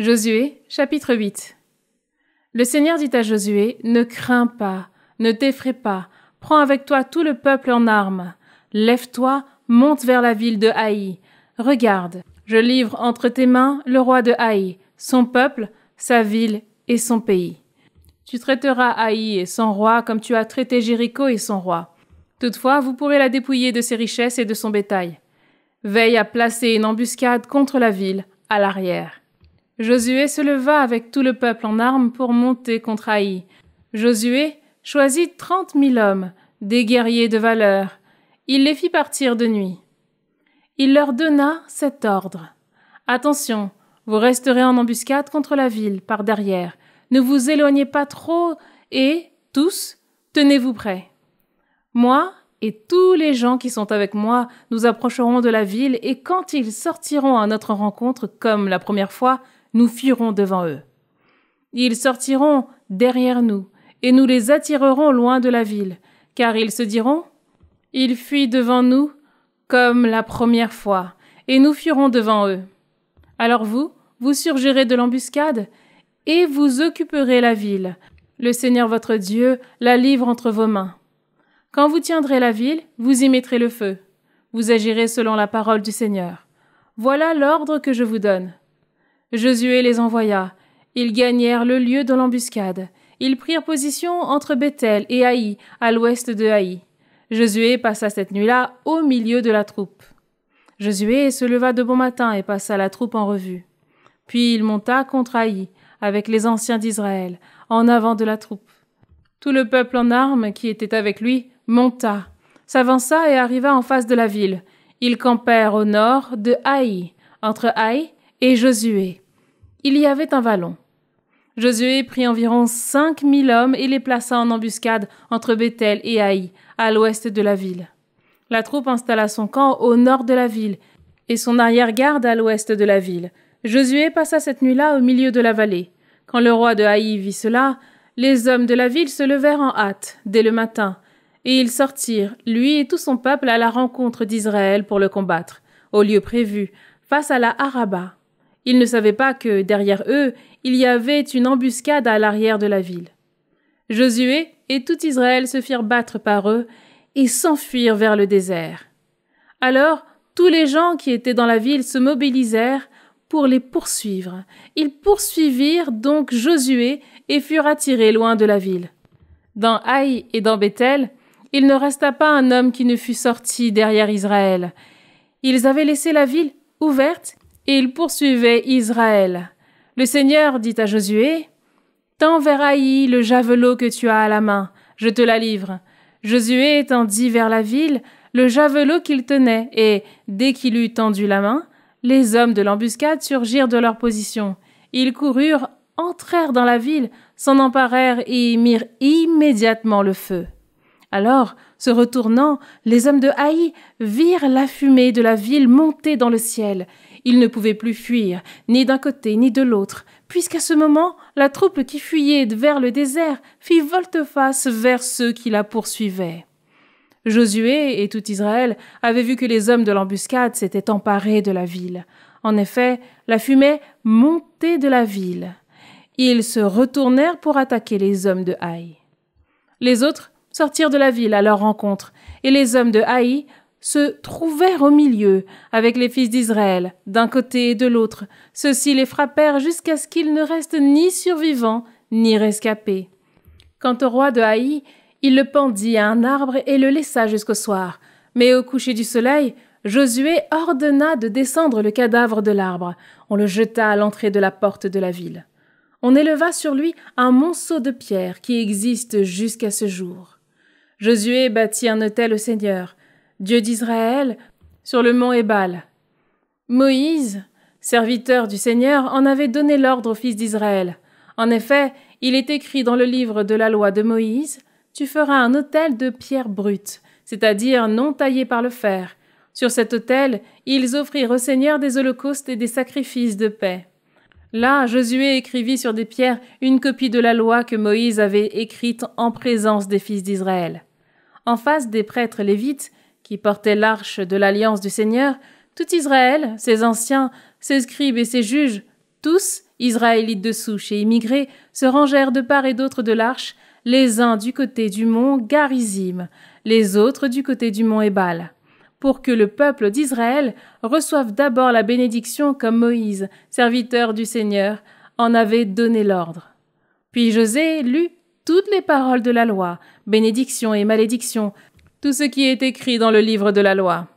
Josué, chapitre 8. Le Seigneur dit à Josué, « Ne crains pas, ne t'effraie pas, prends avec toi tout le peuple en armes. Lève-toi, monte vers la ville de Haï. Regarde, je livre entre tes mains le roi de Haï, son peuple, sa ville et son pays. Tu traiteras Haï et son roi comme tu as traité Jéricho et son roi. Toutefois, vous pourrez la dépouiller de ses richesses et de son bétail. Veille à placer une embuscade contre la ville, à l'arrière. » Josué se leva avec tout le peuple en armes pour monter contre Haï. Josué choisit 30 000 hommes, des guerriers de valeur. Il les fit partir de nuit. Il leur donna cet ordre. « Attention, vous resterez en embuscade contre la ville, par derrière. Ne vous éloignez pas trop et, tous, tenez-vous prêts. Moi et tous les gens qui sont avec moi, nous approcherons de la ville et quand ils sortiront à notre rencontre, comme la première fois, nous fuirons devant eux. Ils sortiront derrière nous, et nous les attirerons loin de la ville, car ils se diront, « Ils fuient devant nous comme la première fois, et nous fuirons devant eux. » Alors vous surgirez de l'embuscade, et vous occuperez la ville. Le Seigneur votre Dieu la livre entre vos mains. Quand vous tiendrez la ville, vous y mettrez le feu. Vous agirez selon la parole du Seigneur. Voilà l'ordre que je vous donne. » Josué les envoya. Ils gagnèrent le lieu de l'embuscade. Ils prirent position entre Béthel et Haï, à l'ouest de Haï. Josué passa cette nuit-là au milieu de la troupe. Josué se leva de bon matin et passa la troupe en revue. Puis il monta contre Haï, avec les anciens d'Israël, en avant de la troupe. Tout le peuple en armes qui était avec lui monta, s'avança et arriva en face de la ville. Ils campèrent au nord de Haï, entre Haï et Josué. Il y avait un vallon. Josué prit environ 5 000 hommes et les plaça en embuscade entre Béthel et Haï, à l'ouest de la ville. La troupe installa son camp au nord de la ville et son arrière-garde à l'ouest de la ville. Josué passa cette nuit-là au milieu de la vallée. Quand le roi de Haï vit cela, les hommes de la ville se levèrent en hâte, dès le matin, et ils sortirent, lui et tout son peuple, à la rencontre d'Israël pour le combattre, au lieu prévu, face à la Araba. Ils ne savaient pas que, derrière eux, il y avait une embuscade à l'arrière de la ville. Josué et tout Israël se firent battre par eux et s'enfuirent vers le désert. Alors, tous les gens qui étaient dans la ville se mobilisèrent pour les poursuivre. Ils poursuivirent donc Josué et furent attirés loin de la ville. Dans Haï et dans Béthel, il ne resta pas un homme qui ne fût sorti derrière Israël. Ils avaient laissé la ville ouverte et ils poursuivaient Israël. Le Seigneur dit à Josué, « Tends vers Haï le javelot que tu as à la main, je te la livre. » Josué tendit vers la ville le javelot qu'il tenait et, dès qu'il eut tendu la main, les hommes de l'embuscade surgirent de leur position. Ils coururent, entrèrent dans la ville, s'en emparèrent et y mirent immédiatement le feu. Alors, se retournant, les hommes de Haï virent la fumée de la ville monter dans le ciel. Ils ne pouvaient plus fuir, ni d'un côté ni de l'autre, puisqu'à ce moment, la troupe qui fuyait vers le désert fit volte-face vers ceux qui la poursuivaient. Josué et tout Israël avaient vu que les hommes de l'embuscade s'étaient emparés de la ville. En effet, la fumée montait de la ville. Ils se retournèrent pour attaquer les hommes de Haï. Les autres sortirent de la ville à leur rencontre, et les hommes de Haï se trouvèrent au milieu, avec les fils d'Israël, d'un côté et de l'autre. Ceux-ci les frappèrent jusqu'à ce qu'il ne reste ni survivants, ni rescapés. Quant au roi de Haï, il le pendit à un arbre et le laissa jusqu'au soir. Mais au coucher du soleil, Josué ordonna de descendre le cadavre de l'arbre. On le jeta à l'entrée de la porte de la ville. On éleva sur lui un monceau de pierre qui existe jusqu'à ce jour. Josué bâtit un autel au Seigneur, Dieu d'Israël, sur le mont Ébal. Moïse, serviteur du Seigneur, en avait donné l'ordre aux fils d'Israël. En effet, il est écrit dans le livre de la loi de Moïse, « Tu feras un autel de pierre brute, c'est-à-dire non taillé par le fer. » Sur cet autel, ils offrirent au Seigneur des holocaustes et des sacrifices de paix. Là, Josué écrivit sur des pierres une copie de la loi que Moïse avait écrite en présence des fils d'Israël. En face des prêtres lévites, qui portaient l'arche de l'alliance du Seigneur, tout Israël, ses anciens, ses scribes et ses juges, tous Israélites de souche et immigrés, se rangèrent de part et d'autre de l'arche, les uns du côté du mont Garizim, les autres du côté du mont Ébal, pour que le peuple d'Israël reçoive d'abord la bénédiction comme Moïse, serviteur du Seigneur, en avait donné l'ordre. Puis José lut toutes les paroles de la loi, bénédiction et malédiction, tout ce qui est écrit dans le livre de la loi.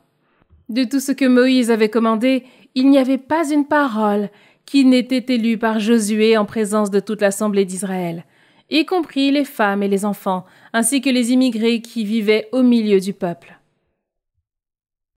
De tout ce que Moïse avait commandé, il n'y avait pas une parole qui n'ait été lue par Josué en présence de toute l'assemblée d'Israël, y compris les femmes et les enfants, ainsi que les immigrés qui vivaient au milieu du peuple.